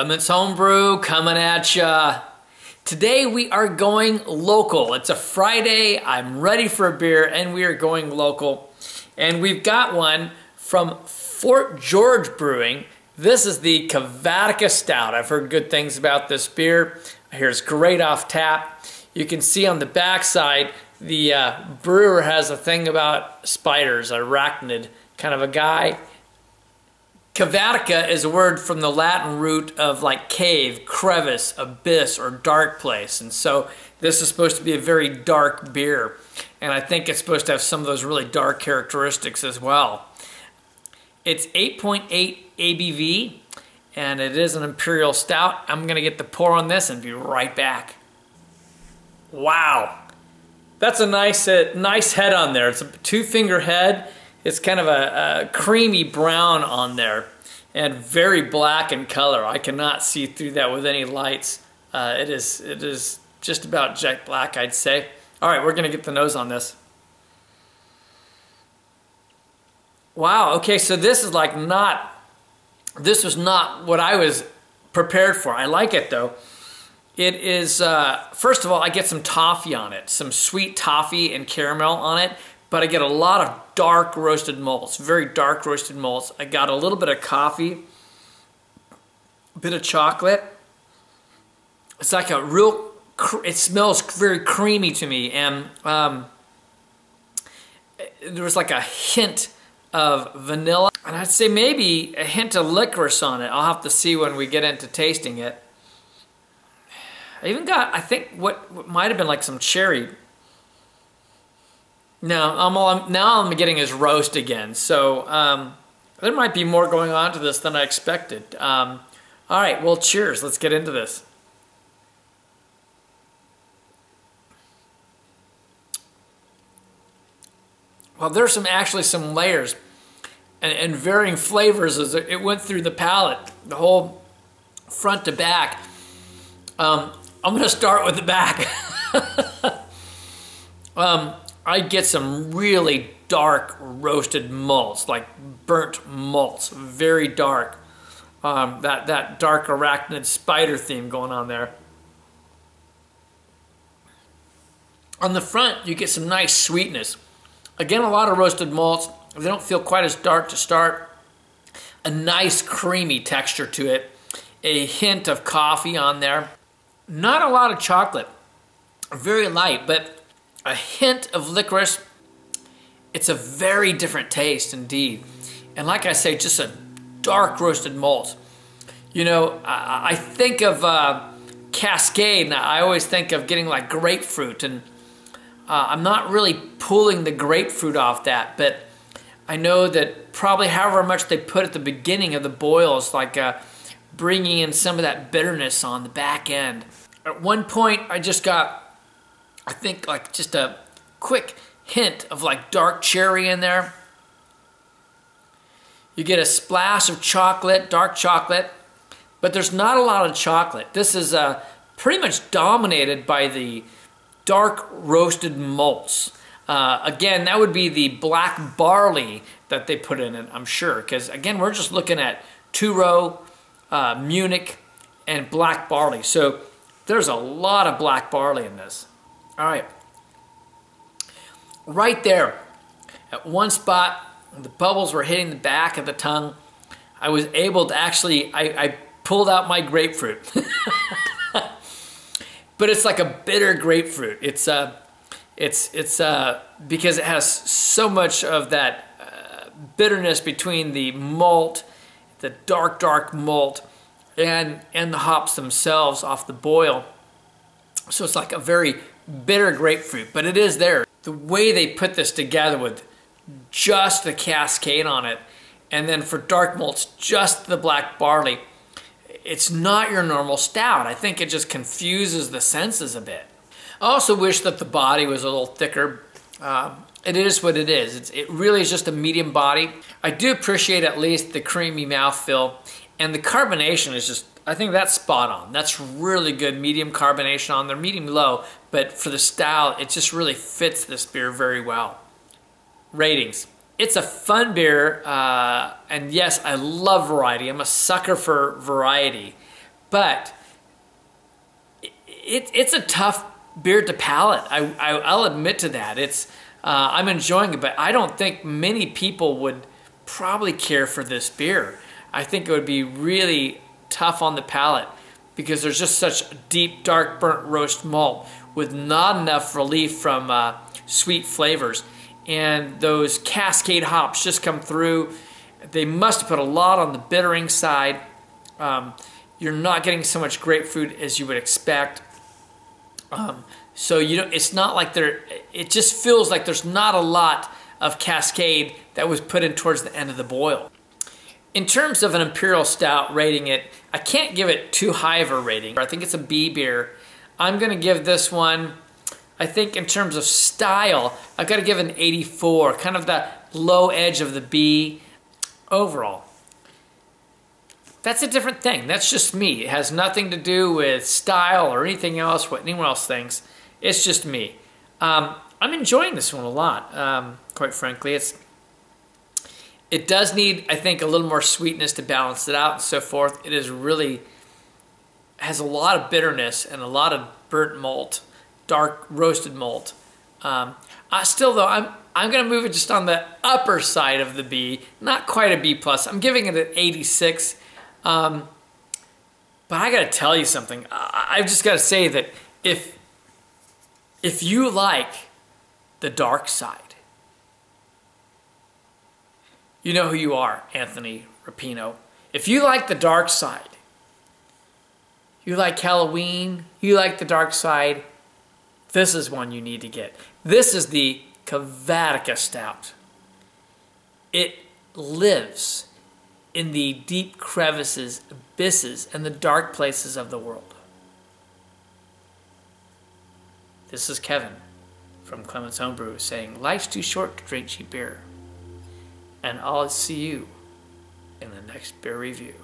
Clement's Homebrew coming at ya. Today we are going local. It's a Friday, I'm ready for a beer, and we are going local. And we've got one from Fort George Brewing. This is the Cavatica Stout. I've heard good things about this beer. I hear it's great off tap. You can see on the backside, the brewer has a thing about spiders, arachnid kind of a guy. Cavatica is a word from the Latin root of like cave, crevice, abyss, or dark place. And so this is supposed to be a very dark beer. And I think it's supposed to have some of those really dark characteristics as well. It's 8.8 ABV, and it is an imperial stout. I'm going to get the pour on this and be right back. Wow. That's a nice head on there. It's a two-finger head. It's kind of a creamy brown on there and very black in color. I cannot see through that with any lights. It is just about jet black, I'd say. All right, we're gonna get the nose on this. Wow, okay, so this is like this was not what I was prepared for. I like it though. It is, first of all, I get some toffee on it, some sweet toffee and caramel on it. But I get a lot of dark roasted malts, very dark roasted malts. I got a little bit of coffee, a bit of chocolate. It's like a real, it smells very creamy to me. And there was like a hint of vanilla. And I'd say maybe a hint of licorice on it. I'll have to see when we get into tasting it. I even got, I think, what might have been like some cherry. No, now I'm getting his roast again. So there might be more going on to this than I expected. All right, well, cheers. Let's get into this. Well, there's actually some layers and varying flavors as it went through the palate, the whole front to back. I'm going to start with the back. I get some really dark roasted malts, like burnt malts, very dark. That dark arachnid spider theme going on there. On the front, you get some nice sweetness. Again, a lot of roasted malts. They don't feel quite as dark to start. A nice creamy texture to it. A hint of coffee on there. Not a lot of chocolate. Very light, but a hint of licorice. It's a very different taste indeed. And like I say, just a dark roasted malt. You know, I think of Cascade, and I always think of getting like grapefruit. And I'm not really pulling the grapefruit off that, but I know that probably however much they put at the beginning of the boil is like bringing in some of that bitterness on the back end. At one point, I just got, I think, like just a quick hint of like dark cherry in there. You get a splash of chocolate, dark chocolate, but there's not a lot of chocolate. This is pretty much dominated by the dark roasted malts. Again, that would be the Black Barley that they put in it, I'm sure, because again, we're just looking at two-row, Munich, and Black Barley. So there's a lot of Black Barley in this. All right, right there, at one spot, the bubbles were hitting the back of the tongue. I was able to actually, I pulled out my grapefruit. But it's like a bitter grapefruit. It's because it has so much of that bitterness between the malt, the dark malt, and the hops themselves off the boil. So it's like a very bitter grapefruit, but it is there. The way they put this together with just the Cascade on it, and then for dark malts, just the Black Barley, it's not your normal stout. I think it just confuses the senses a bit. I also wish that the body was a little thicker. It is what it is. It really is just a medium body. I do appreciate at least the creamy mouthfeel, and the carbonation is just, I think that's spot on. That's really good medium carbonation on there, medium low, but for the style, it just really fits this beer very well. Ratings. It's a fun beer, and yes, I love variety. I'm a sucker for variety, but it's a tough beer to palate. I'll admit to that. I'm enjoying it, but I don't think many people would probably care for this beer. I think it would be really tough on the palate because there's just such deep, dark, burnt roast malt with not enough relief from sweet flavors. And those Cascade hops just come through. They must have put a lot on the bittering side. You're not getting so much grapefruit as you would expect. So it's not like it just feels like there's not a lot of Cascade that was put in towards the end of the boil. In terms of an Imperial Stout, rating it, I can't give it too high of a rating. I think it's a B beer. I'm gonna give this one, I think in terms of style, I've got to give it an 84, kind of the low edge of the B. Overall, that's a different thing. That's just me. It has nothing to do with style or anything else, what anyone else thinks. It's just me. I'm enjoying this one a lot, quite frankly. It does need, I think, a little more sweetness to balance it out and so forth. It is really, has a lot of bitterness and a lot of burnt malt, dark roasted malt. Still though, I'm going to move it just on the upper side of the B, not quite a B+. I'm giving it an 86. But I got to tell you something. I've just got to say that if you like the dark side, you know who you are, Anthony Rapino. If you like the dark side, you like Halloween, you like the dark side, this is one you need to get. This is the Cavatica Stout. It lives in the deep crevices, abysses, and the dark places of the world. This is Kevin from Clement's Homebrew saying, life's too short to drink cheap beer. And I'll see you in the next beer review.